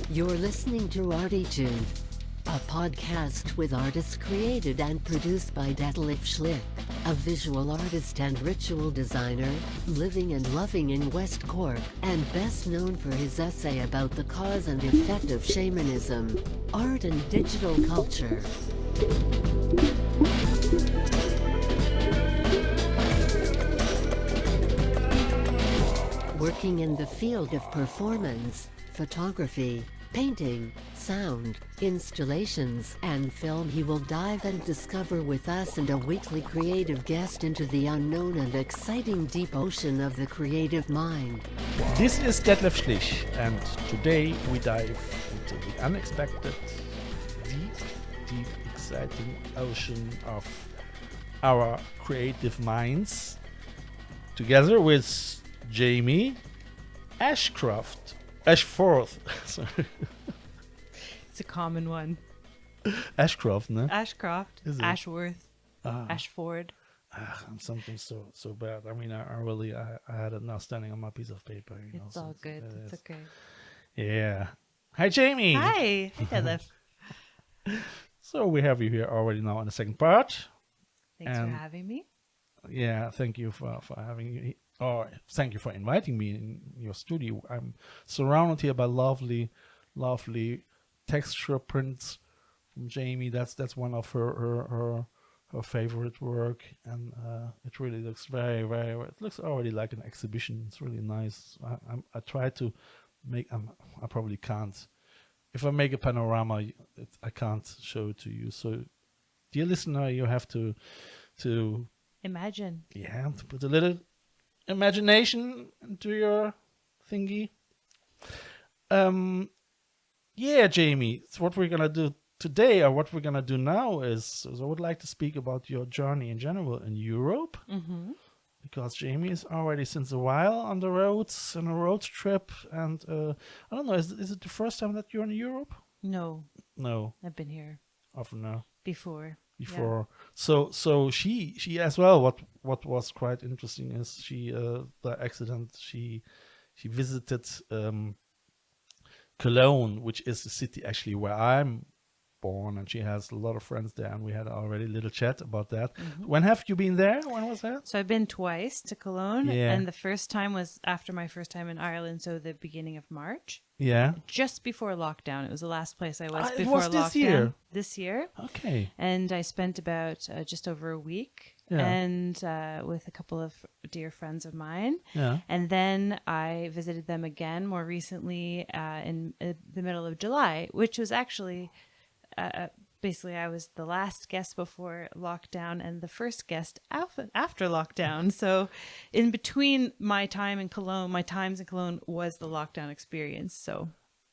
You're listening to ArTEEtude, a podcast with artists created and produced by Detlef Schlich, a visual artist and ritual designer, living and loving in West Cork, and best known for his essay about the cause and effect of shamanism, art and digital culture. Working in the field of performance, photography, painting, sound, installations, and film, he will dive and discover with us and a weekly creative guest into the unknown and exciting deep ocean of the creative mind. This is Detlef Schlich, and today we dive into the unexpected, deep, exciting ocean of our creative minds, together with Jamie Ashforth. Sorry. It's a common one. Ashcroft, no? Ashcroft, Ashworth, Ashford. I'm something so bad. I mean, I had it now standing on my piece of paper. You know, It's all good. It's okay. Yeah. Hi, Jamie. Hi, Detlef. So we have you here already now in the second part. Thanks for having me. Yeah, thank you for having you. Or thank you for inviting me in your studio. I'm surrounded here by lovely texture prints from Jamie. That's one of her favorite work, and it really looks very. It looks already like an exhibition. It's really nice. I try to make. I probably can't. If I make a panorama, I can't show it to you. So, dear listener, you have to imagine. Yeah, to put a little imagination into your thingy. Yeah, Jamie, so what we're gonna do today, or what we're gonna do now, is I would like to speak about your journey in general in Europe, because Jamie is already since a while on the roads, on a road trip, and I don't know, is it the first time that you're in Europe? No, I've been here Often now. before. Yeah. So she as well. What was quite interesting is she by accident she visited Cologne, which is the city actually where I'm born, and she has a lot of friends there, and we had already a little chat about that. When have you been there? When was that? So I've been twice to Cologne, and the first time was after my first time in Ireland, so the beginning of March. Yeah. Just before lockdown. It was the last place I was It before was lockdown. this year? Okay. And I spent about just over a week and with a couple of dear friends of mine. Yeah. And then I visited them again more recently in the middle of July, which was actually basically I was the last guest before lockdown and the first guest after lockdown. So in between my times in Cologne was the lockdown experience. So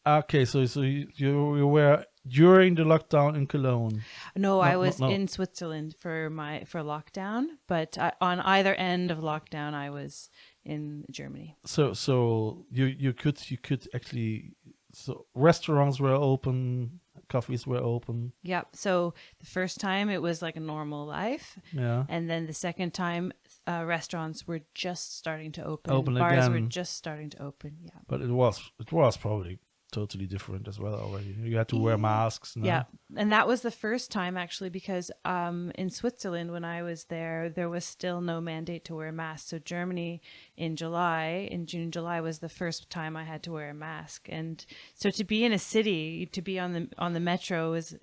okay, so you were during the lockdown in Cologne? No, I was in Switzerland for lockdown, but on either end of lockdown I was in Germany. So you could actually, so restaurants were open, coffees were open. Yep. So the first time it was like a normal life. Yeah. And then the second time restaurants were just starting to open. Bars were just starting to open. Yeah. But it was probably totally different as well already. You had to wear masks. No? Yeah. And that was the first time actually, because in Switzerland when I was there was still no mandate to wear a mask. So Germany in June, July was the first time I had to wear a mask. And so to be in a city, to be on the metro is,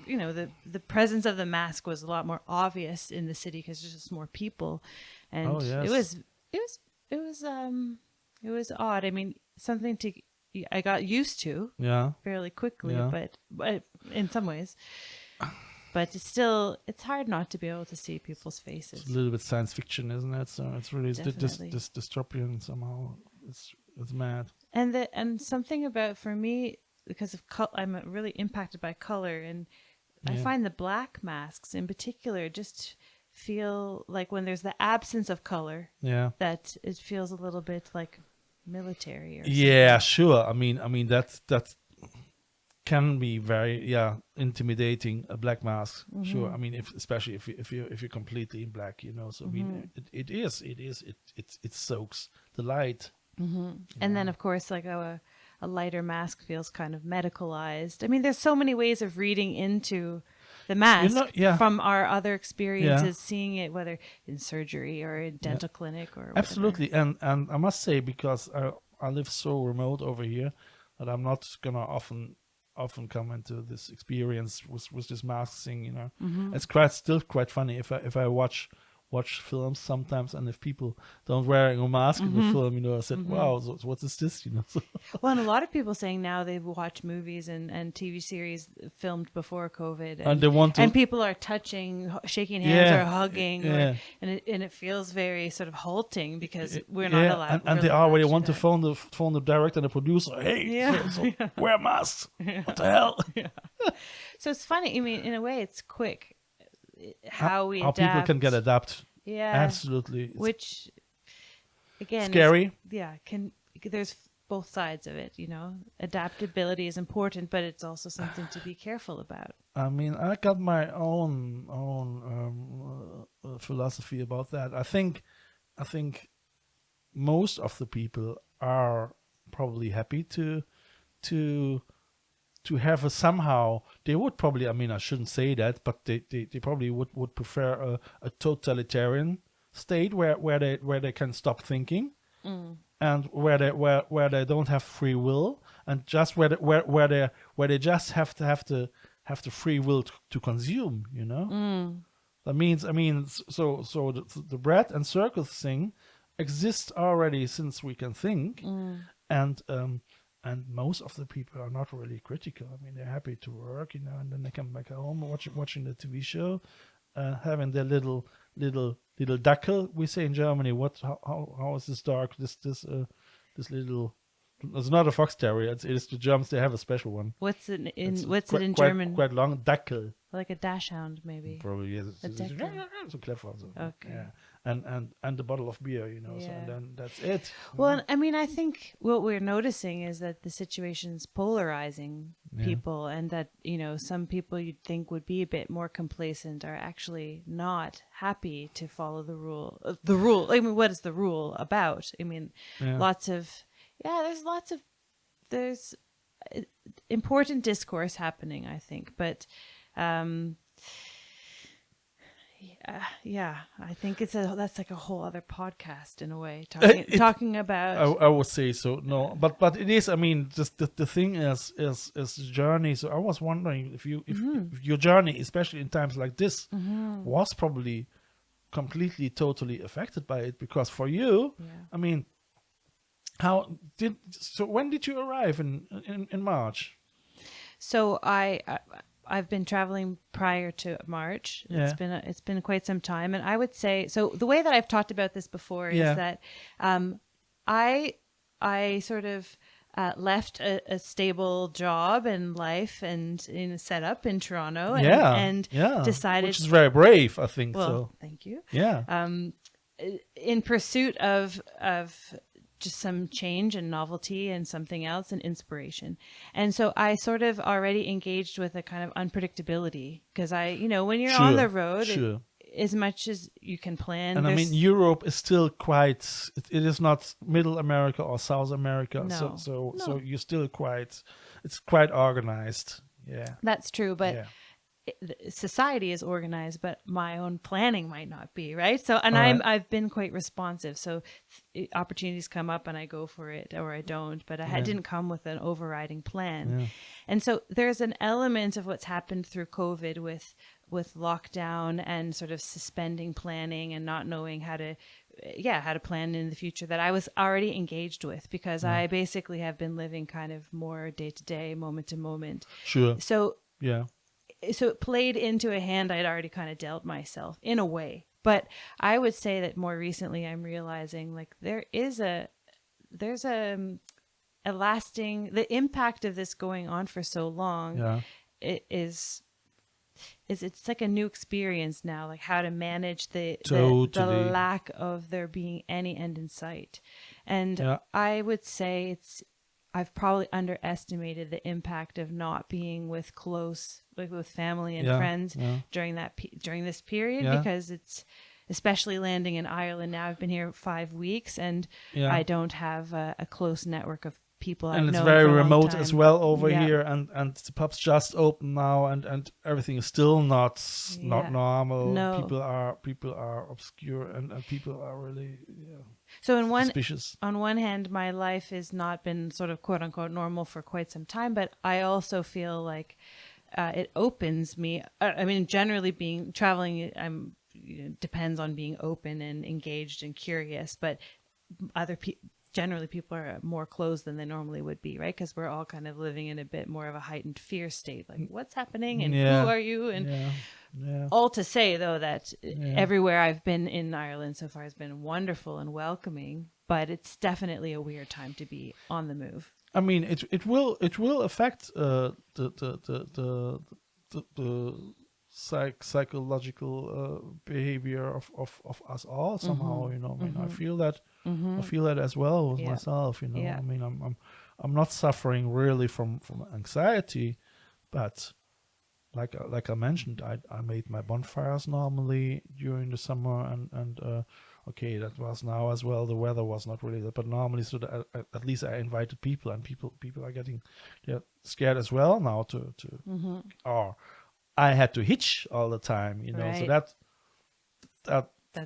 you know, the presence of the mask was a lot more obvious in the city because there's just more people. And it was odd. I mean, something I got used to fairly quickly, but in some ways. But it's hard not to be able to see people's faces. It's a little bit science fiction, isn't it? So it's really this dystopian somehow. It's mad. And something about, for me, because of I'm really impacted by color, and I find the black masks in particular just feel like when there's the absence of color, that it feels a little bit like military or something. Yeah, sure. I mean that's can be very intimidating. A black mask, sure. I mean, especially if you're completely in black, you know. So I mean, it soaks the light. And then, of course, like a lighter mask feels kind of medicalized. I mean, there's so many ways of reading into the mask from our other experiences, seeing it whether in surgery or in dental clinic or whatever. Absolutely. And I must say, because I live so remote over here, that I'm not gonna often come into this experience with this mask thing, you know. It's still quite funny if I watch films sometimes, and if people don't wearing a mask in the film, you know, I said, wow, so what is this, you know? So well, and a lot of people saying now they've watched movies and TV series filmed before COVID, and they want to, and people are touching, shaking hands or hugging, and it feels very sort of halting because we're not allowed. And they already want to phone the director and the producer, hey, so wear masks. What the hell? So it's funny. I mean, in a way, it's quick. How adapt. People can get adapt. Yeah, absolutely. Which again, scary. There's both sides of it, you know. Adaptability is important, but it's also something to be careful about. I mean, I got my own philosophy about that. I think most of the people are probably happy to have a somehow, they would probably, I mean, I shouldn't say that, but they probably would prefer a totalitarian state where they can stop thinking, and where they don't have free will, and just where they just have the free will to consume, you know. That means, I mean, so the bread and circus thing exists already since we can think, and most of the people are not really critical. I mean, they're happy to work, you know, and then they come back home watching the TV show, having their little dackel. We say in Germany, how is this dog? This little. It's not a fox terrier. It's the Germans. They have a special one. What's it in German? Quite long. Dackel. Like a dachshund, maybe. Probably yes. It's so clever. So. Okay. Yeah. And the bottle of beer, you know. So and then that's it. Well, I mean, I think what we're noticing is that the situation's polarizing people, and that, you know, some people you'd think would be a bit more complacent are actually not happy to follow the rule. I mean, what is the rule about? I mean, there's important discourse happening, I think, but I think that's like a whole other podcast in a way, talking about. I would say so. No, but it is. I mean, just the thing is the journey. So I was wondering if your journey, especially in times like this, was probably completely, totally affected by it, because for you, I mean, when did you arrive in March? So I've been traveling prior to March. It's been quite some time, and I would say, so the way that I've talked about this before is that I sort of left a stable job and life and set up in Toronto and decided, which is very brave, I think. Well, so thank you. Yeah. In pursuit of just some change and novelty and something else and inspiration. And so I sort of already engaged with a kind of unpredictability, because when you're on the road, as much as you can plan. And I mean, Europe is still quite, it is not Middle America or South America. No. So you're still it's quite organized. Yeah. That's true. But society is organized, but my own planning might not be, right? So, and I've been quite responsive. So opportunities come up and I go for it, or I don't, but I didn't come with an overriding plan. Yeah. And so there's an element of what's happened through COVID with lockdown and sort of suspending planning and not knowing how to plan in the future that I was already engaged with, because I basically have been living kind of more day to day, moment to moment. Sure. So it played into a hand I'd already kind of dealt myself in a way. But I would say that more recently I'm realizing, like, there's a lasting, the impact of this going on for so long it's like a new experience now, like how to manage the lack of there being any end in sight. And I would say I've probably underestimated the impact of not being with with family and friends during during this period, because it's, especially landing in Ireland now. I've been here 5 weeks, and I don't have a close network of people I've known. And it's very for a long remote time. as well over here, and the pubs just open now, and everything is still not normal. No. People are obscure, and people are really So suspicious. on one hand, my life has not been sort of quote unquote normal for quite some time, but I also feel like it opens me. I mean, generally traveling, depends on being open and engaged and curious, but generally people are more closed than they normally would be, right? Because we're all kind of living in a bit more of a heightened fear state, like what's happening and who are you? And all to say, though, that everywhere I've been in Ireland so far has been wonderful and welcoming, but it's definitely a weird time to be on the move. I mean, it will affect the psychological behavior of us all somehow. I mean, I feel that. I feel that as well with myself. I mean, I'm not suffering really from anxiety, but like I mentioned, I made my bonfires normally during the summer, and okay, that was now as well. The weather was not really that, but normally, so that at least I invited people, and people are getting scared as well now or I had to hitch all the time, so that's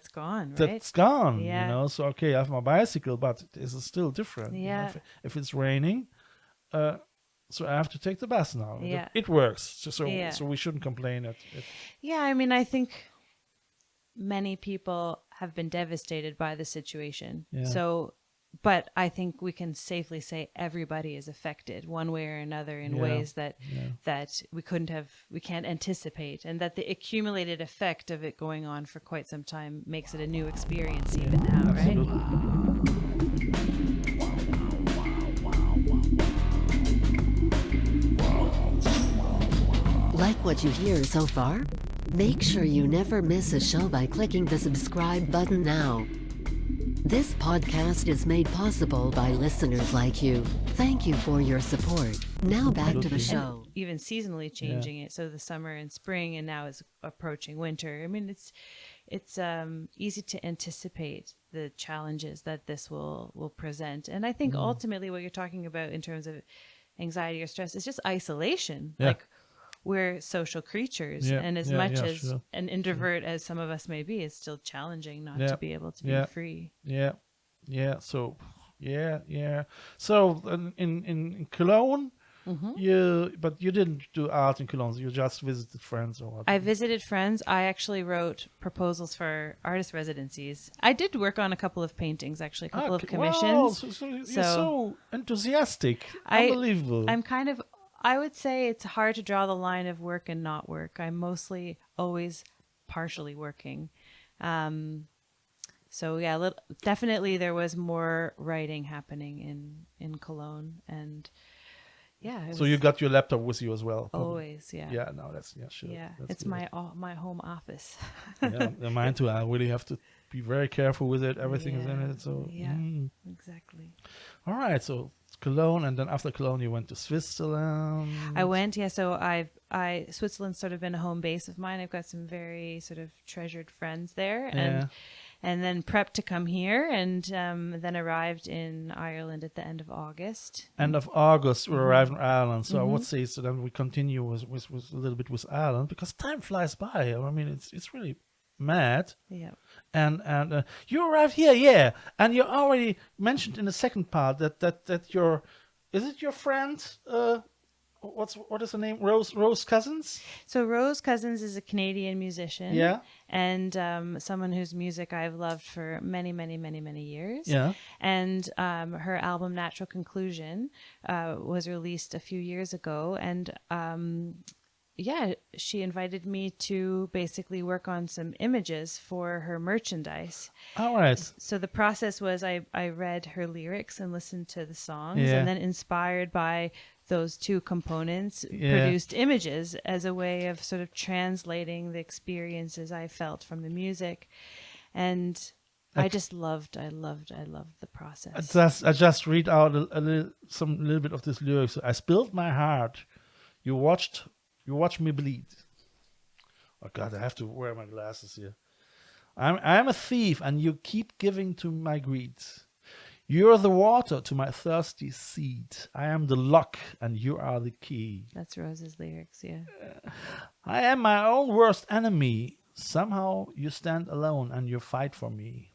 gone, right? That's gone, so okay, I have my bicycle, but this is still different. If it's raining, so I have to take the bus now. It works, so we shouldn't complain. I mean, I think many people have been devastated by the situation. So, but I think we can safely say everybody is affected one way or another in ways that we can't anticipate, and that the accumulated effect of it going on for quite some time makes it a new experience even now, absolutely. Right? Like what you hear so far? Make sure you never miss a show by clicking the subscribe button now. This podcast is made possible by listeners like you. Thank you for your support. Now back to the show. And even seasonally changing it, so the summer and spring, and now it's approaching winter. I mean, it's easy to anticipate the challenges that this will present. And I think ultimately what you're talking about in terms of anxiety or stress is just isolation. Like, we're social creatures, and as much as an introvert as some of us may be, it's still challenging not to be able to be free. So in Cologne, you didn't do art in Cologne. You just visited friends, or what? I visited friends. I actually wrote proposals for artist residencies. I did work on a couple of paintings, actually, a couple of commissions. Wow, so you're so enthusiastic. Unbelievable. I would say it's hard to draw the line of work and not work. I'm mostly always partially working. Definitely there was more writing happening in Cologne, and so you got your laptop with you as well? Always, Yeah, no, that's sure. Yeah, that's it's good. my home office. Mine too. I really have to be very careful with it. Everything is in it. So exactly. All right, so Cologne, and then after Cologne you went to Switzerland. I went, so Switzerland's sort of been a home base of mine. I've got some very sort of treasured friends there, and then prepped to come here, and then arrived in Ireland at the end of August. End of August, we arrived in Ireland. So I would say, so then we continue with a little bit with Ireland, because time flies by. I mean, it's really mad. Yeah. And you arrived here, and you already mentioned in the second part that your, is it your friend? What is her name? Rose Cousins. So Rose Cousins is a Canadian musician. Yeah. And someone whose music I've loved for many, many, many, many years. Yeah. And her album Natural Conclusion was released a few years ago, and she invited me to basically work on some images for her merchandise. All right. So the process was I read her lyrics and listened to the songs, and then inspired by those two components, produced images as a way of sort of translating the experiences I felt from the music. And I loved the process. I just read out a little bit of this lyrics. I spilled my heart. You watched me bleed. Oh God, I have to wear my glasses here. I'm a thief, and you keep giving to my greed. You're the water to my thirsty seed. I am the lock, and you are the key. That's Rose's lyrics, yeah. I am my own worst enemy. Somehow you stand alone, and you fight for me.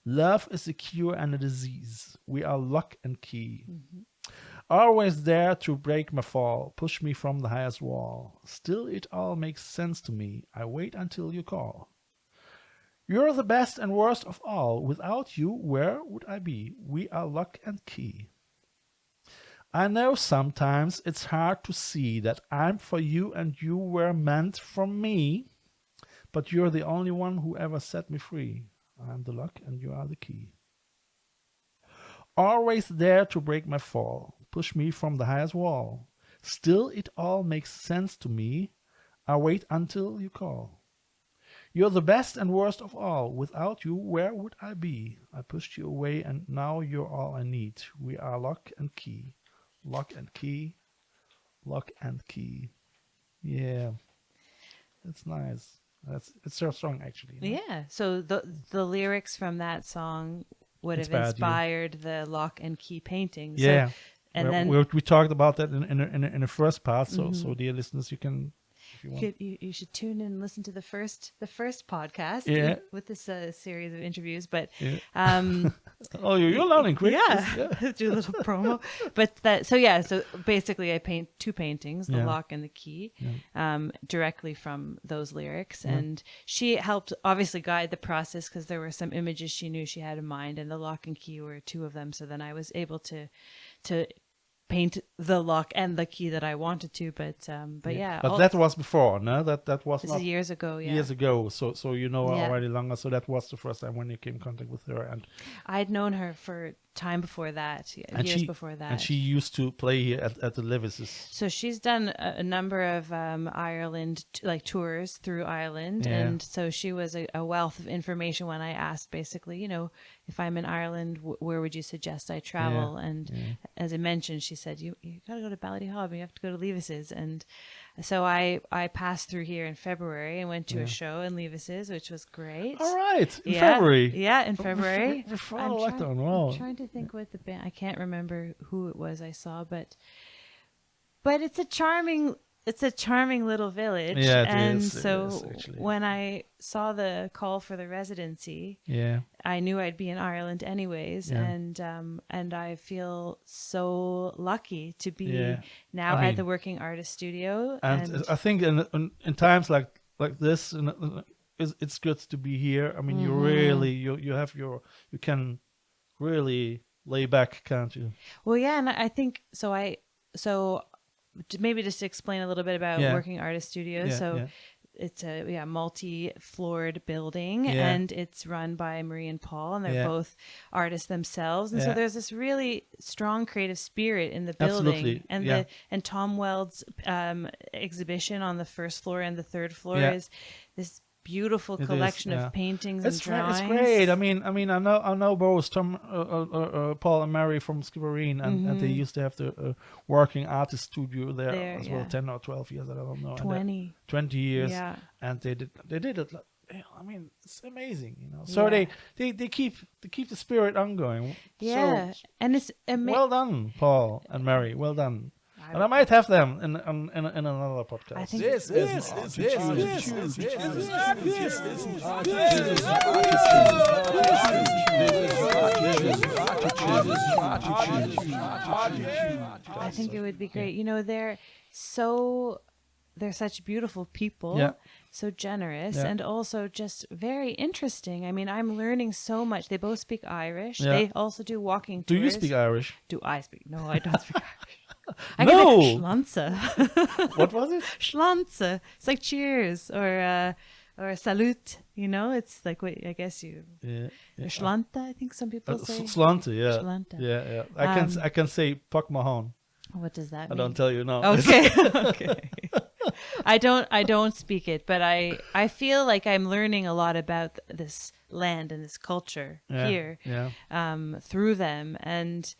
Love is a cure and a disease. We are lock and key. Mm-hmm. Always there to break my fall, push me from the highest wall. Still it all makes sense to me. I wait until you call. You're the best and worst of all. Without you, where would I be? We are lock and key. I know sometimes it's hard to see that I'm for you and you were meant for me, but you're the only one who ever set me free. I'm the lock and you are the key. Always there to break my fall, push me from the highest wall. Still it all makes sense to me. I wait until you call. You're the best and worst of all. Without you, where would I be? I pushed you away and now you're all I need. We are lock and key. Lock and key. Lock and key. Yeah. That's nice. It's so strong actually. You know? Yeah. So the lyrics from that song would have inspired the lock and key painting. Yeah. So, and then we talked about that in the first part. So so dear listeners, you can. You should tune in and listen to the first podcast with this series of interviews. But oh, you're learning quick. Yeah, do a little promo. But so basically, I paint two paintings, the lock and the key, directly from those lyrics. And she helped obviously guide the process because there were some images she knew she had in mind, and the lock and key were two of them. So then I was able to paint the lock and the key that I wanted to, but yeah. But that was before, no? That was this not is years ago. Yeah, years ago. So you know her already longer. So that was the first time when you came in contact with her, and I'd known her for time before that, years before that. And she used to play here at the Lewis's. So she's done a number of Ireland tours through Ireland, and so she was a wealth of information when I asked, basically, if I'm in Ireland, where would you suggest I travel? And as I mentioned, she said, you got to go to Ballyhob, you have to go to Lewis's. And so I passed through here in February and went to a show in Lewis's, which was great. All right, in February. Yeah, in February. Before the lockdown, wow. I'm trying to think what the band, I can't remember who it was I saw, but it's a charming little village. Yeah, and it is. So it is, actually. When I saw the call for the residency, I knew I'd be in Ireland anyways, and I feel so lucky to be now at the Working Artist Studio. And I think in times like this, it's good to be here. I mean, you really you can really lay back, can't you? Well, yeah, and I think so. Maybe just to explain a little bit about Working Artist Studio. It's a multi-floored building, and it's run by Marie and Paul, and they're both artists themselves. And so there's this really strong creative spirit in the building. Absolutely. And Tom Weld's exhibition on the first floor and the third floor is this beautiful collection of paintings and drawings. It's great. I mean, I know both Tom, Paul, and Mary from Skibbereen, and they used to have the Working Artist Studio there as well, 10 or 12 years. I don't know. 20 years. Yeah. And they did it. I mean, it's amazing, So they keep the spirit ongoing. Yeah, so, and it's amazing. Well done, Paul and Mary. Well done. And I might have them in another podcast. I think this is I think it would be great. They're such beautiful people, so generous, and also just very interesting. I mean, I'm learning so much. They both speak Irish. They also do walking tours. Do you speak Irish? Do I speak? No, I don't speak Irish. I No. can make schlanze. What was it? Schlanze. It's like cheers or salute. It's like what I guess you. Yeah. Schlanta, I think some people say. Slante, yeah. Schlanta. Yeah. I can say Puck Mahone. What does that I mean? don't tell you now. Okay. Okay. I don't speak it, but I feel like I'm learning a lot about this land and this culture here through them, and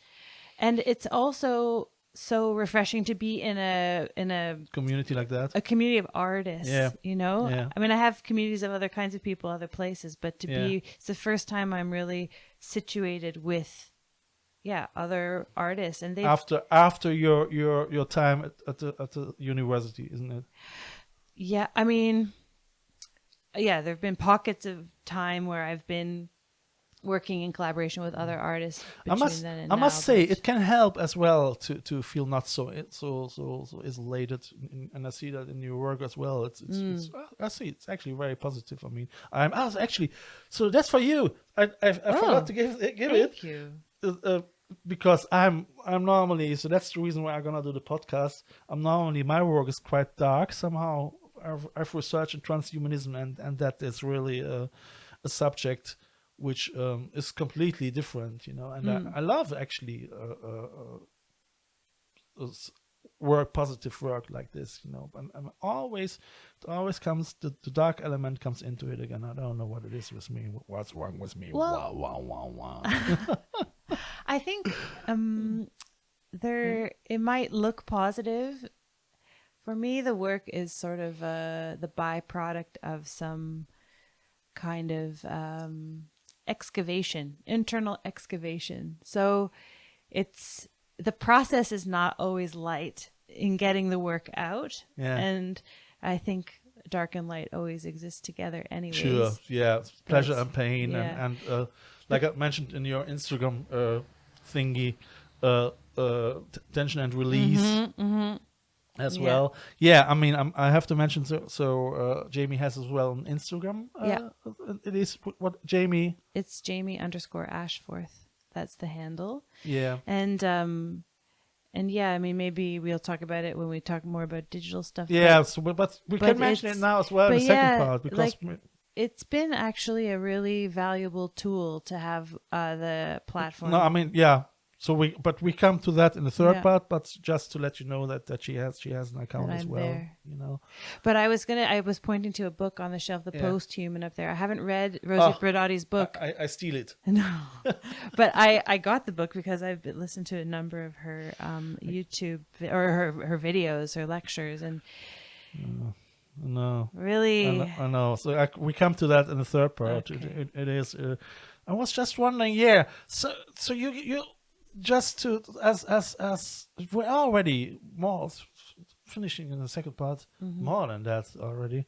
it's also so refreshing to be in a community like that. A community of artists, you know? Yeah. I mean, I have communities of other kinds of people, other places, but it's the first time I'm really situated with, other artists. And after your time at the university, isn't it? Yeah, I mean, there have been pockets of time where I've been working in collaboration with other artists. I must say it can help as well to feel not so isolated, and I see that in your work as well. It's I see it's actually very positive. I mean, I was actually, so that's for you. I forgot to give it. Thank you. Because I'm normally, so that's the reason why I'm gonna do the podcast. My work is quite dark somehow. I've researched in transhumanism, and that is really a subject which is completely different, you know. And I love actually positive work like this, you know. And it always comes, the dark element comes into it again. I don't know what it is with me. What's wrong with me? Well, wow. I think it might look positive. For me, the work is sort of the byproduct of some kind of internal excavation. So the process is not always light in getting the work out. Yeah. And I think dark and light always exist together anyways. Sure, yeah. Pleasure and pain, and like I mentioned in your Instagram thingy, tension and release as well. Yeah, I mean, I have to mention, so Jamie has as well on Instagram. It is, what, Jamie? It's Jamie_Ashforth. That's the handle. Yeah. And yeah, I mean, maybe we'll talk about it when we talk more about digital stuff. Yeah, but we can mention it now as well in the second part, because it's been actually a really valuable tool to have the platform. No, I mean, yeah. So we come to that in the third part, but just to let you know that she has an account as well, there. You know. But I was pointing to a book on the shelf, The Post-Human, up there. I haven't read Rosie Bradotti's book. I steal it. No, but I got the book because I've listened to a number of her YouTube or her videos, her lectures, and no, really, I know. So we come to that in the third part. Okay. It is. I was just wondering. So you. Just to as we're already more finishing in the second part, more than that already,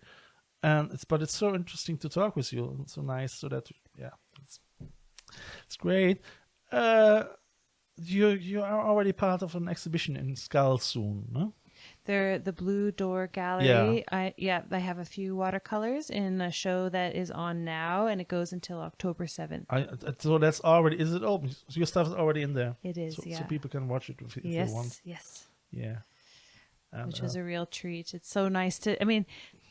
and it's so interesting to talk with you. It's so nice, so that it's great. You are already part of an exhibition in Skull soon, no? They're the Blue Door Gallery. Yeah. I have a few watercolors in a show that is on now, and it goes until October 7th. So that's already, is it open? So your stuff is already in there? It is, so people can watch it if they want. Yes. Yeah. Which was a real treat. It's so nice to, I mean,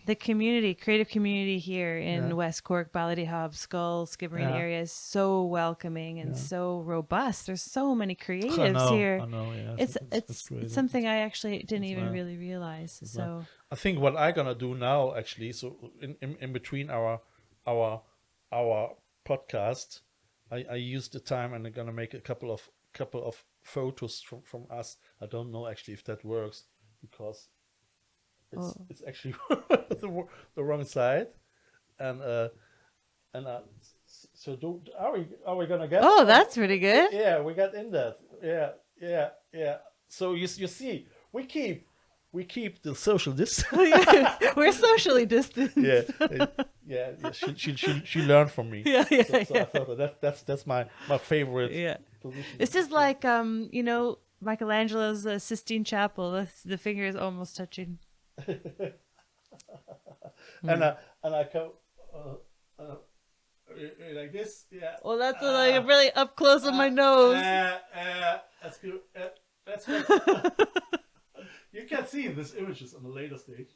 the creative community here in West Cork, Ballydehob, Skull, Skibbereen area is so welcoming and so robust. There's so many creatives here. I know, yeah. It's something I actually didn't even really realize. So I think what I'm gonna do now, actually, so in between our podcast, I use the time and I'm gonna make a couple of photos from us. I don't know actually if that works, because it's actually the wrong side, and so are we gonna get? Oh, that's pretty good. Yeah, we got in that. Yeah. So you see, we keep the social distance. We're socially distanced. Yeah. She learned from me. So I thought that's my favorite. Yeah. Position. This is like Michelangelo's Sistine Chapel. The finger is almost touching. And I come like this. Yeah. Well, that's like really up close on my nose. That's good. That's good. You can see this images on the later stage.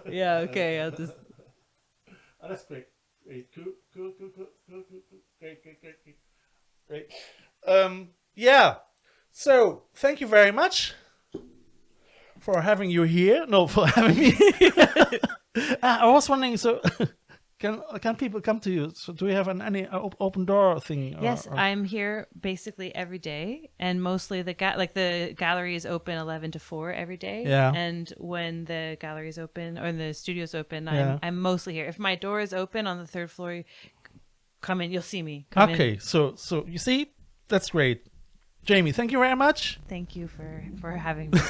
Yeah. Okay. I'll just. That's great. Cool. Great. Yeah. So thank you very much. for having you here. No, for having me. I was wondering, so can people come to you? So do we have any open door thing? Yes, I'm here basically every day, and mostly the gallery is open 11 to 4 every day. Yeah. And when the gallery is open or the studio's open, Yeah. I'm mostly here. If my door is open on the 3rd floor, come in. You'll see me. Come Okay, in. so you see, that's great. Jamie, thank you very much. Thank you for having me.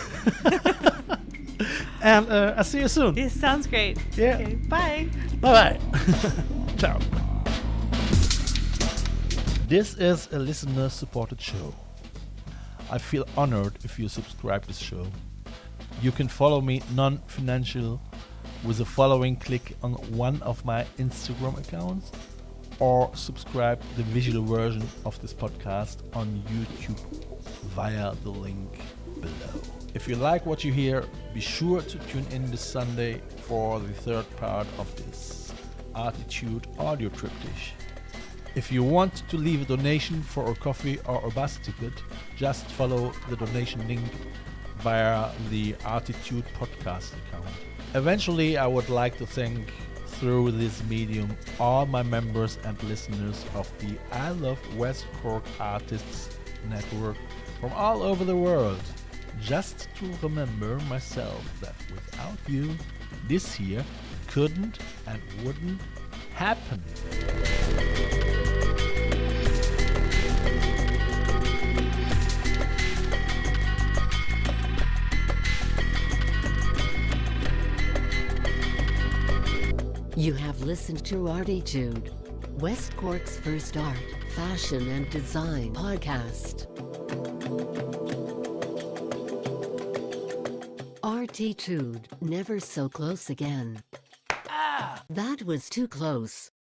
And I'll see you soon. This sounds great. Yeah. Okay, bye. Bye-bye. Ciao. This is a listener-supported show. I feel honored if you subscribe this show. You can follow me non-financial with the following click on one of my Instagram accounts, or subscribe the visual version of this podcast on YouTube via the link below. If you like what you hear, be sure to tune in this Sunday for the 3rd part of this ArTEEtude audio triptych. If you want to leave a donation for a coffee or a bus ticket, just follow the donation link via the ArTEEtude podcast account. Eventually, I would like to thank, through this medium, all my members and listeners of the I Love West Cork Artists Network from all over the world. Just to remember myself that without you, this here couldn't and wouldn't happen. You have listened to ArTEEtude, West Cork's first art, fashion and design podcast. ArTEEtude, never so close again. That was too close.